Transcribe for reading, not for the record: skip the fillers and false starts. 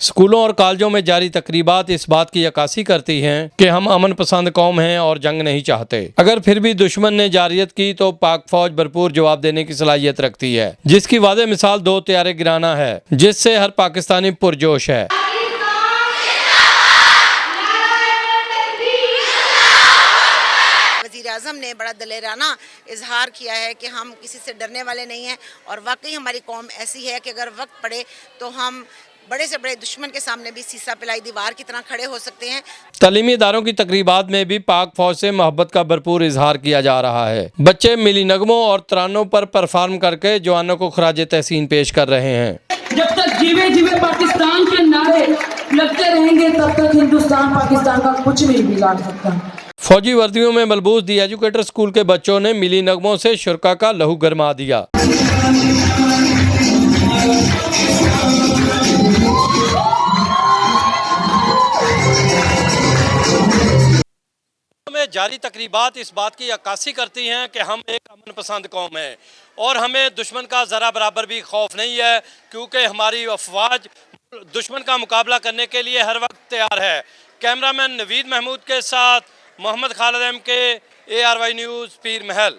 स्कूलों और कॉलेजों में जारी तकरीबात इस बात की अक्कासी करती हैं कि हम अमन पसंद कौम हैं और जंग नहीं चाहते। अगर फिर भी दुश्मन ने जारियत की तो पाक फौज भरपूर जवाब देने की सलाहियत रखती है, जिसकी वादे मिसाल 2 तैयारे गिराना है, जिससे हर पाकिस्तानी पुरजोश है। वज़ीर-ए-आज़म ने बड़ा दलेराना इजहार किया है कि हम किसी से डरने वाले नहीं हैं और वाकई हमारी कौम ऐसी है कि अगर वक्त पड़े तो हम बड़े से बड़े दुश्मन के सामने भी सीसा पिलाई दीवार की तरह खड़े हो सकते हैं। तालीमी इदारों की तकरीबात में भी पाक फौज से मोहब्बत का भरपूर इजहार किया जा रहा है। बच्चे मिली नगमों और तरानों पर परफॉर्म करके जवानों को खराज तहसीन पेश कर रहे हैं। जब तक जीवे जीवे पाकिस्तान के नारे लगते रहेंगे तब तक हिंदुस्तान पाकिस्तान का कुछ नहीं बिगाड़ सकता। फौजी वर्दियों में मलबूस दी एजुकेटर स्कूल के बच्चों ने मिली नगमों से शुरका का लहू गरमा दिया। में जारी तकरीबात इस बात की अक्कासी करती हैं कि हम एक अमन पसंद कौम है और हमें दुश्मन का ज़रा बराबर भी खौफ नहीं है, क्योंकि हमारी अफवाज दुश्मन का मुकाबला करने के लिए हर वक्त तैयार है। कैमरामैन नवीद महमूद के साथ मोहम्मद खालिद एम के ARY न्यूज़ पीर महल।